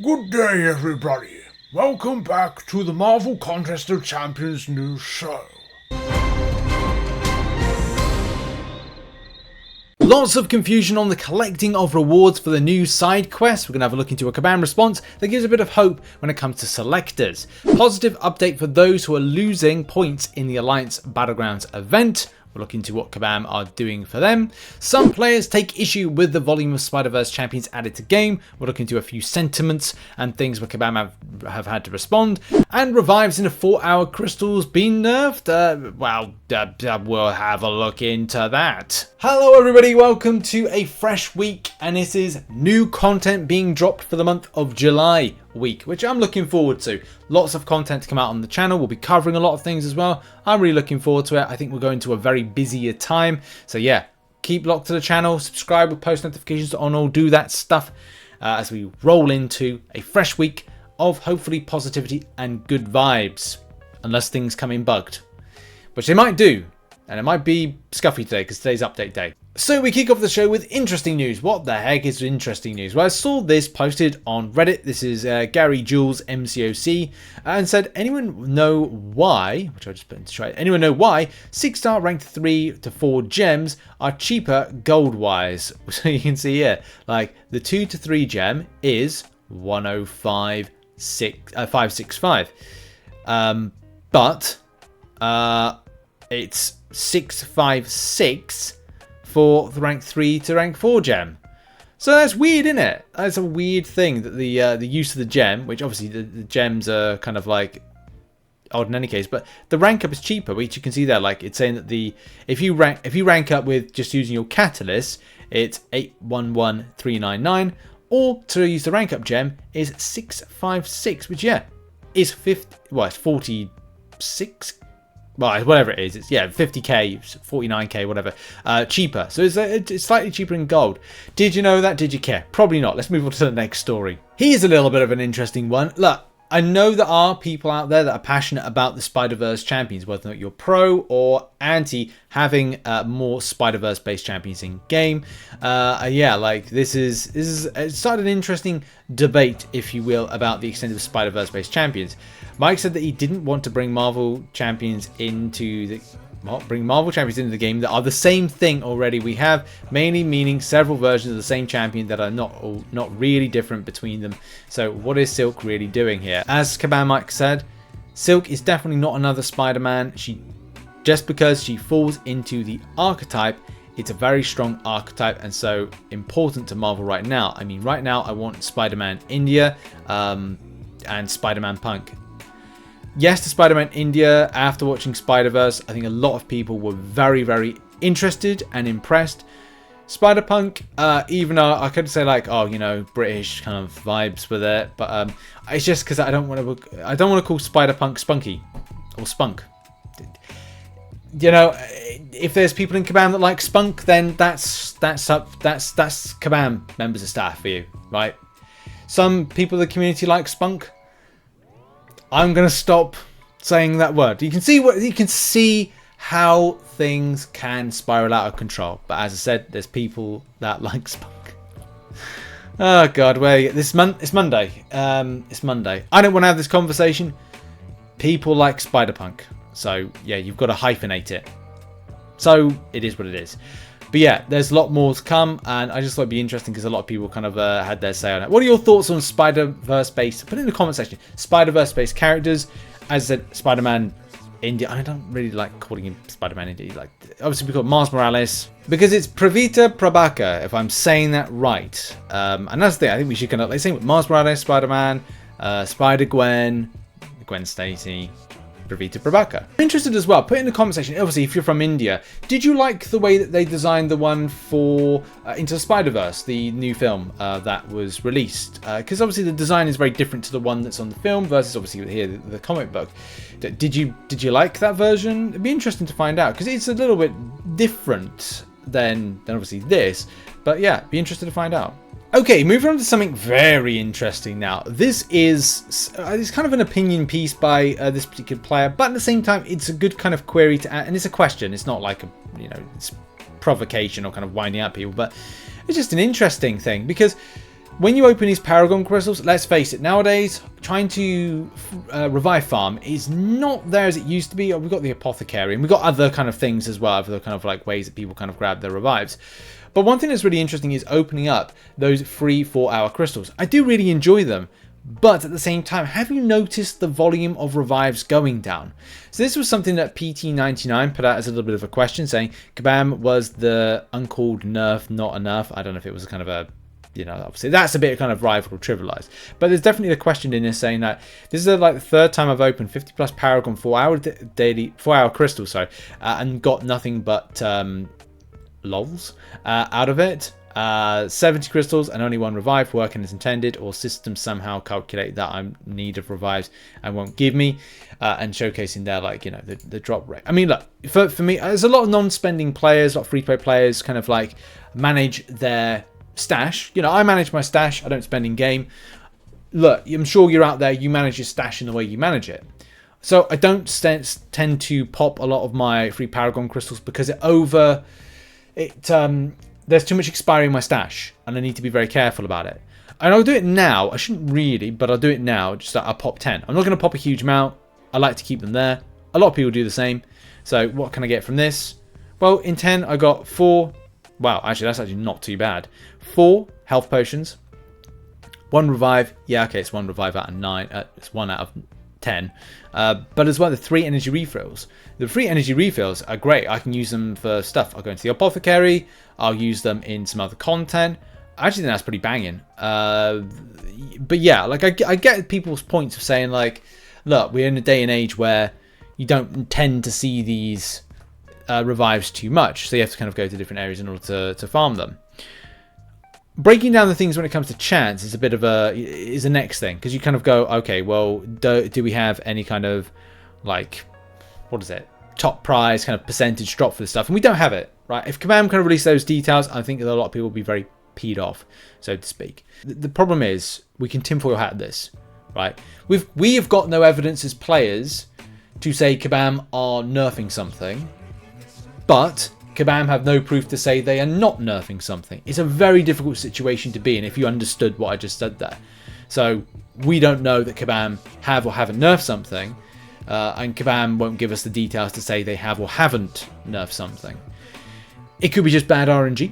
Good day, everybody. Welcome back to the Marvel Contest of Champions news show. Lots of confusion on the collecting of rewards for the new side quests. We're going to have a look into a Kabam response that gives a bit of hope when it comes to selectors. Positive update for those who are losing points in the Alliance Battlegrounds event. We'll look into what Kabam are doing for them. Some players take issue with the Volume of Spiderverse champions added to game. We'll look into a few sentiments and things where Kabam have had to respond. And revives in a 4-hour crystals being nerfed. We'll have a look into that. Hello everybody, welcome to a fresh week, and this is new content being dropped for the month of July week, which I'm looking forward to. Lots of content to come out on the channel. We'll be covering a lot of things as well. I'm really looking forward to it. I think we're going to a very busier time. So yeah, keep locked to the channel, subscribe with post notifications on, all do that stuff as we roll into a fresh week of hopefully positivity and good vibes. Unless things come in bugged, which they might do. And it might be scuffy today because today's update day. So we kick off the show with interesting news. What the heck is interesting news? Well, I saw this posted on Reddit. This is Gary Jules MCOC and said, anyone know why, which I just put into try, anyone know why 6-star ranked 3 to 4 gems are cheaper gold wise? So you can see here, like the 2 to 3 gem is 565. But it's 656 for the rank 3 to rank 4 gem. So that's weird, isn't it? That's a weird thing that the use of the gem, which obviously the gems are kind of like odd in any case, but the rank up is cheaper, which you can see there. Like it's saying that if you rank up with just using your catalyst, it's 811399, or to use the rank up gem is 656, which is 46. Well, whatever it is, it's 50k, 49k, whatever, cheaper. So it's slightly cheaper in gold. Did you know that? Did you care? Probably not. Let's move on to the next story. Here's a little bit of an interesting one. Look, I know there are people out there that are passionate about the Spider-Verse champions, whether or not you're pro or anti having more Spider-Verse based champions in game. Like it started an interesting debate, if you will, about the extent of Spider-Verse based champions. Mike said that he didn't want to bring Marvel champions into the game that are the same thing already we have, mainly meaning several versions of the same champion that are not really different between them. So what is Silk really doing here? As Kabam Mike said, Silk is definitely not another Spider-Man. Just because she falls into the archetype, it's a very strong archetype and so important to Marvel right now. I mean, right now I want Spider-Man India and Spider-Man Punk. Yes, to Spider-Man India, after watching Spider-Verse, I think a lot of people were very, very interested and impressed. Spider-Punk, even though I could say like, oh, you know, British kind of vibes with it, but it's just because I don't want to call Spider-Punk Spunky or Spunk. You know, if there's people in Kabam that like Spunk, then that's Kabam members of staff for you, right? Some people in the community like Spunk. I'm gonna stop saying that word. You can see how things can spiral out of control. But as I said, there's people that like Spunk. Oh God, it's Monday. It's Monday. I don't want to have this conversation. People like Spider-Punk. So yeah, you've got to hyphenate it. So it is what it is. But yeah, there's a lot more to come, and I just thought it'd be interesting because a lot of people kind of had their say on it. What are your thoughts on Spider-Verse based? Put it in the comment section. Spider-Verse based characters. As I said, Spider-Man India. I don't really like calling him Spider-Man India. Like, obviously, we've got Miles Morales because it's Pravita Prabhakar, if I'm saying that right. And that's the thing. I think we should kind of like same with Miles Morales, Spider-Man, Spider-Gwen, Gwen Stacy. Pravita Prabhakar. I'm interested as well. Put it in the comment section. Obviously, if you're from India, did you like the way that they designed the one for Into the Spider-Verse, the new film that was released? Because obviously the design is very different to the one that's on the film versus obviously here the comic book. Did you like that version? It'd be interesting to find out because it's a little bit different than obviously this. But yeah, be interested to find out. Okay, moving on to something very interesting now. This is it's kind of an opinion piece by this particular player, but at the same time, it's a good kind of query to add, and it's a question. It's not like it's provocation or kind of winding up people, but it's just an interesting thing because When you open these Paragon Crystals, let's face it, nowadays, trying to revive farm is not there as it used to be. We've got the Apothecary, and we've got other kind of things as well, other kind of like ways that people kind of grab their revives. But one thing that's really interesting is opening up those free 4-hour crystals. I do really enjoy them, but at the same time, have you noticed the volume of revives going down? So this was something that PT99 put out as a little bit of a question, saying Kabam was the uncalled nerf not enough. I don't know if it was a kind of a, you know, obviously that's a bit kind of rival trivialized, but there's definitely the question in this saying that this is like the third time I've opened 50 plus Paragon 4-hour crystals, and got nothing but lols out of it. 70 crystals and only 1 revive working as intended, or systems somehow calculate that I'm in need of revives and won't give me, and showcasing there, like, you know, the drop rate. I mean, look, for me, there's a lot of non-spending players, a lot of free-to-play players kind of like manage their stash. You know, I manage my stash. I don't spend in game. Look, I'm sure you're out there, you manage your stash in the way you manage it. So I don't tend to pop a lot of my free Paragon crystals because there's too much expiry in my stash and I need to be very careful about it. And I'll do it now. I shouldn't really, but I'll do it now. Just that I'll pop 10. I'm not going to pop a huge amount. I like to keep them there. A lot of people do the same. So what can I get from this? Well, in 10 I got 4. Wow, actually that's actually not too bad. 4 health potions, 1 revive. Yeah, okay, it's 1 revive out of 9. It's 1 out of 10. But as well, the 3 energy refills. The 3 energy refills are great. I can use them for stuff. I'll go into the Apothecary. I'll use them in some other content. I actually think that's pretty banging. But yeah, like I get people's points of saying, like, look, we're in a day and age where you don't tend to see these revives too much, so you have to kind of go to different areas in order to farm them. Breaking down the things when it comes to chance is a bit of a next thing, because you kind of go, okay, well, do we have any kind of, like, what is it, top prize kind of percentage drop for this stuff? And we don't have it, right? If Kabam kind of release those details, I think that a lot of people will be very peed off, so to speak. The problem is we can tinfoil hat this, right? We have got no evidence as players to say Kabam are nerfing something, but Kabam have no proof to say they are not nerfing something. It's a very difficult situation to be in if you understood what I just said there. So we don't know that Kabam have or haven't nerfed something, and Kabam won't give us the details to say they have or haven't nerfed something. It could be just bad RNG.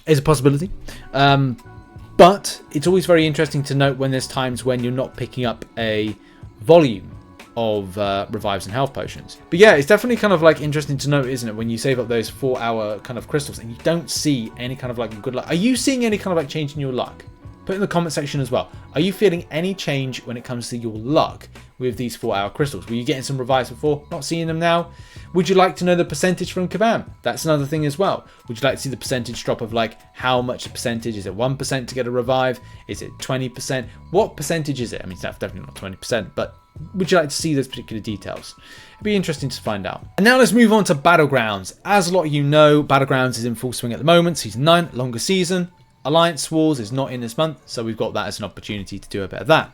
It's a possibility. But it's always very interesting to note when there's times when you're not picking up a volume of revives and health potions. But yeah, it's definitely kind of like interesting to note, isn't it, when you save up those 4-hour kind of crystals and you don't see any kind of like good luck. Are you seeing any kind of like change in your luck? Put in the comment section as well. Are you feeling any change when it comes to your luck with these 4-hour crystals? Were you getting some revives before, not seeing them now? Would you like to know the percentage from Kabam? That's another thing as well. Would you like to see the percentage drop of, like, how much the percentage? Is it 1% to get a revive? Is it 20%? What percentage is it? I mean, it's definitely not 20%, but would you like to see those particular details? It'd be interesting to find out. And now let's move on to Battlegrounds. As a lot of you know, Battlegrounds is in full swing at the moment. Season 9, longer season. Alliance Wars is not in this month, so we've got that as an opportunity to do a bit of that.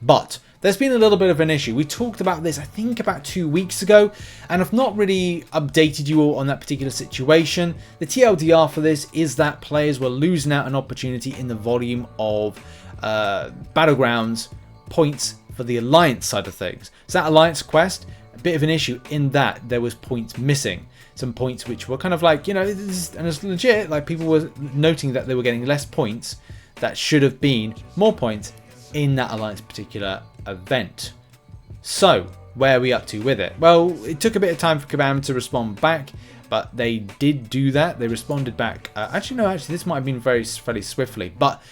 But there's been a little bit of an issue. We talked about this, I think, about 2 weeks ago, and I've not really updated you all on that particular situation. The TLDR for this is that players were losing out an opportunity in the volume of Battlegrounds points for the Alliance side of things. So that Alliance quest, a bit of an issue in that there was points missing. Some points which were kind of like, you know, and it's legit, like people were noting that they were getting less points that should have been more points in that Alliance particular event. So where are we up to with it? Well, it took a bit of time for Kabam to respond back, but they did do that. They responded back. Actually, this might have been fairly swiftly, but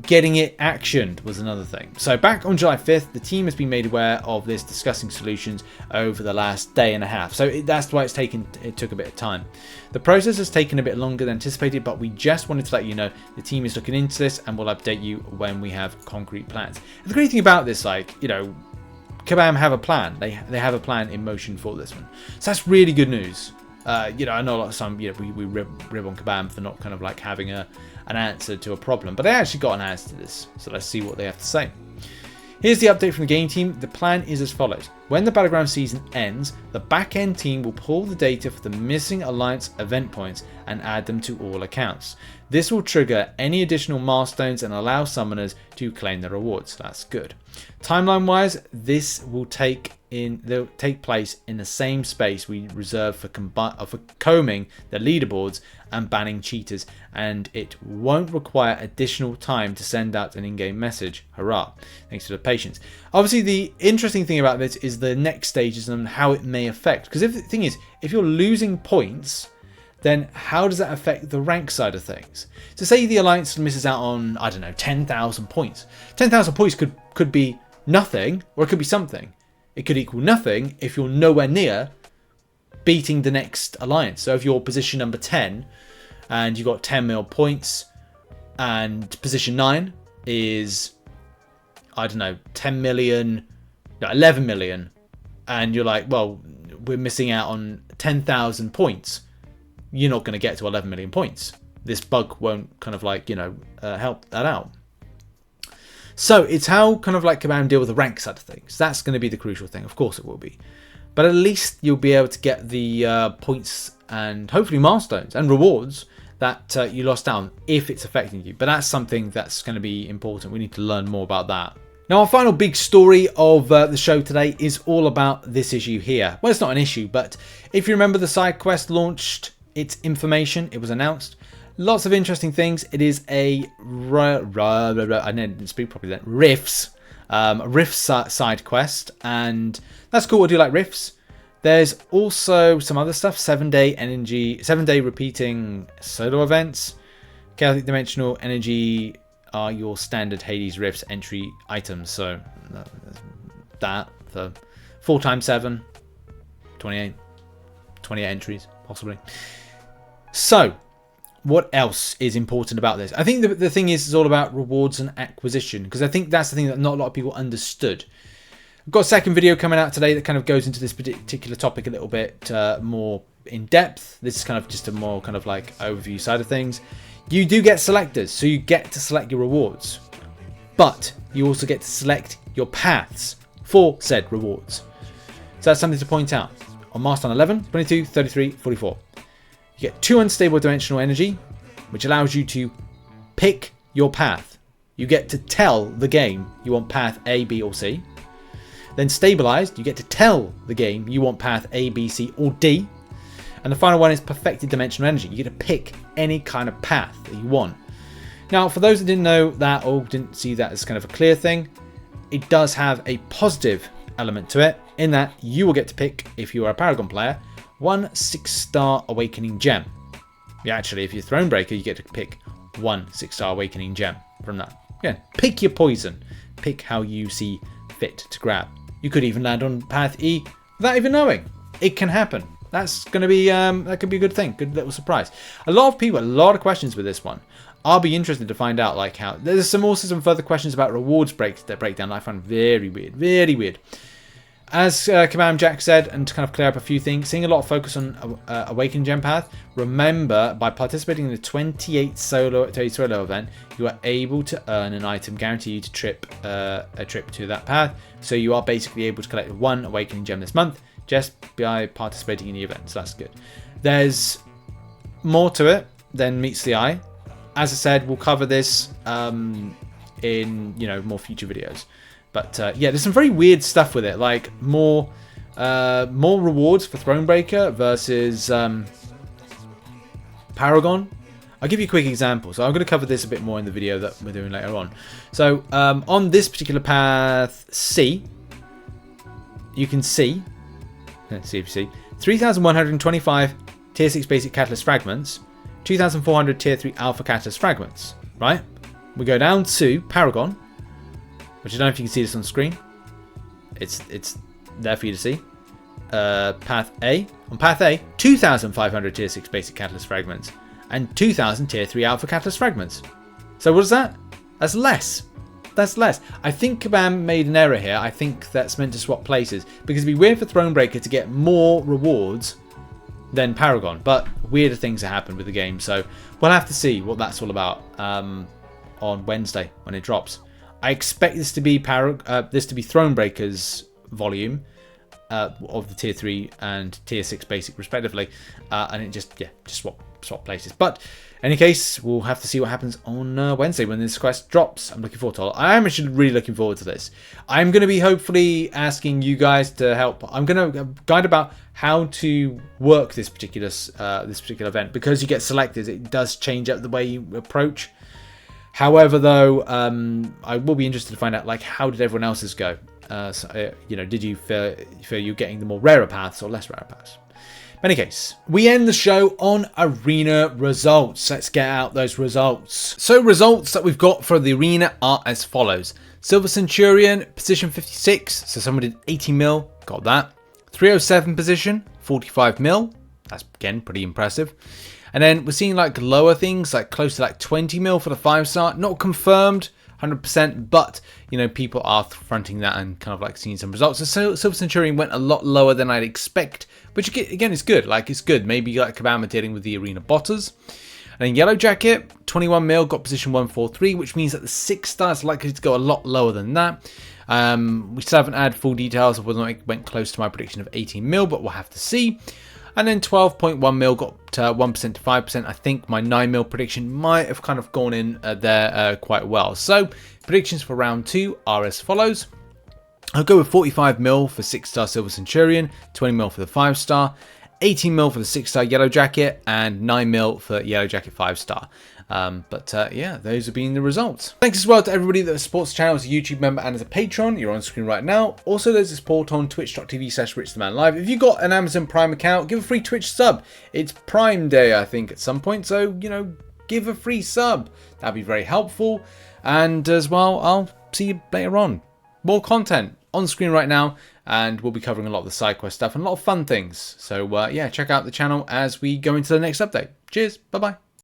getting it actioned was another thing. So back on July 5th, the team has been made aware of this, discussing solutions over the last day and a half. So that's why it took a bit of time. The process has taken a bit longer than anticipated, but we just wanted to let you know the team is looking into this and we'll update you when we have concrete plans. And the great thing about this, like, you know, Kabam have a plan. They have a plan in motion for this one. So that's really good news. You know, I know a lot of some, you know, we rib on Kabam for not kind of like having an answer to a problem, but they actually got an answer to this. So let's see what they have to say. Here's the update from the game team. The plan is as follows. When the Battleground season ends, the back-end team will pull the data for the missing Alliance event points and add them to all accounts. This will trigger any additional milestones and allow summoners to claim their rewards. That's good. Timeline wise, this will take place in the same space we reserve for combing the leaderboards and banning cheaters, and it won't require additional time to send out an in-game message. Hurrah. Thanks for the patience. Obviously, the interesting thing about this is the next stages and how it may affect. Because the thing is, if you're losing points, then how does that affect the rank side of things? So say the Alliance misses out on, I don't know, 10,000 points. 10,000 points could be nothing, or it could be something. It could equal nothing if you're nowhere near beating the next Alliance. So if you're position number 10 and you got 10 mil points and position 9 is, I don't know, 10 million, no, 11 million, and you're like, well, we're missing out on 10,000 points. You're not going to get to 11 million points. This bug won't kind of like, help that out. So it's how kind of like Command deal with the rank side of things. That's going to be the crucial thing. Of course it will be. But at least you'll be able to get the points and hopefully milestones and rewards that you lost out on if it's affecting you. But that's something that's going to be important. We need to learn more about that. Now, our final big story of the show today is all about this issue here. Well, it's not an issue, but if you remember, the side quest launched its information. It was announced. Lots of interesting things. It is a I didn't speak properly then. Rifts side quest, and that's cool. I do like Rifts. There's also some other stuff. 7-day energy, 7-day repeating solo events. Chaotic dimensional energy are your standard Hades Rifts entry items. So that for 4 times 7, 28 entries possibly. So, what else is important about this? I think the thing is, it's all about rewards and acquisition, because I think that's the thing that not a lot of people understood. I've got a second video coming out today that kind of goes into this particular topic a little bit more in depth. This is kind of just a more kind of like overview side of things. You do get selectors, so you get to select your rewards, but you also get to select your paths for said rewards. So that's something to point out. On milestone 11, 22, 33, 44. You get 2 unstable dimensional energy, which allows you to pick your path. You get to tell the game you want path A, B, or C. Then stabilized, you get to tell the game you want path A, B, C, or D. And the final one is perfected dimensional energy. You get to pick any kind of path that you want. Now, for those that didn't know that or didn't see that as kind of a clear thing, it does have a positive element to it, in that you will get to pick, if you are a Paragon player, 1 6-star Awakening Gem. Yeah, actually, if you're Thronebreaker, you get to pick 1 6-star Awakening Gem from that. Yeah, pick your poison. Pick how you see fit to grab. You could even land on path E without even knowing. It can happen. That's going to be, that could be a good thing. Good little surprise. A lot of people, a lot of questions with this one. I'll be interested to find out like how. There's also some further questions about rewards breakdown I find very weird. Very weird. As Command Jack said, and to kind of clear up a few things, seeing a lot of focus on Awakening Gem Path, remember, by participating in the 28 solo event, you are able to earn an item guaranteed to a trip to that path. So you are basically able to collect 1 Awakening Gem this month just by participating in the event. So that's good. There's more to it than meets the eye. As I said, we'll cover this in more future videos. But yeah, there's some very weird stuff with it, like more rewards for Thronebreaker versus Paragon. I'll give you a quick example. So I'm going to cover this a bit more in the video that we're doing later on. So on this particular path C, you can see, let's see if you see, 3,125 tier 6 basic catalyst fragments, 2,400 tier 3 alpha catalyst fragments, right? We go down to Paragon, which I don't know if you can see this on screen. It's there for you to see. Path A. On Path A, 2,500 tier 6 basic catalyst fragments and 2,000 tier 3 alpha catalyst fragments. So what is that? That's less. That's less. I think Kabam made an error here. I think that's meant to swap places, because it'd be weird for Thronebreaker to get more rewards than Paragon, but weirder things have happened with the game, so we'll have to see what that's all about on Wednesday when it drops. I expect this to be Thronebreaker's volume of the tier 3 and tier 6 basic respectively, and it just swap places. But any case, we'll have to see what happens on Wednesday when this quest drops. I'm looking forward to it. I am actually really looking forward to this. I'm going to be hopefully asking you guys to help. I'm going to guide about how to work this particular event, because you get selectors. It does change up the way you approach. However, though, I will be interested to find out, like, how did everyone else's go? Did you feel you're getting the more rarer paths or less rare paths? In any case, we end the show on arena results. Let's get out those results. So results that we've got for the arena are as follows. Silver Centurion, position 56. So someone did 80 mil, got that. 307 position, 45 mil. That's, again, pretty impressive. And then we're seeing like lower things, like close to like 20 mil for the 5-star. Not confirmed 100%, but people are fronting that and kind of like seeing some results. So Silver Centurion went a lot lower than I'd expect, which again is good. Like, it's good. Maybe like Kabama dealing with the arena botters. And then Yellow Jacket, 21 mil, got position 143, which means that the 6-star is likely to go a lot lower than that. We still haven't had full details of whether or not it went close to my prediction of 18 mil, but we'll have to see. And then 12.1 mil got 1% to 5%. I think my 9 mil prediction might have kind of gone in there quite well. So predictions for round 2 are as follows. I'll go with 45 mil for 6-star Silver Centurion, 20 mil for the 5-star, 18 mil for the 6-star Yellow Jacket, and 9 mil for Yellow Jacket 5-star. Yeah, those have been the results. Thanks as well to everybody that supports the channel as a YouTube member and as a patron. You're on screen right now. Also, there's a support on twitch.tv/RichTheMan Live. If you've got an Amazon Prime account, give a free Twitch sub. It's Prime Day, I think, at some point. So, give a free sub. That'd be very helpful. And as well, I'll see you later on. More content on screen right now. And we'll be covering a lot of the side quest stuff and a lot of fun things. So, yeah, check out the channel as we go into the next update. Cheers. Bye-bye.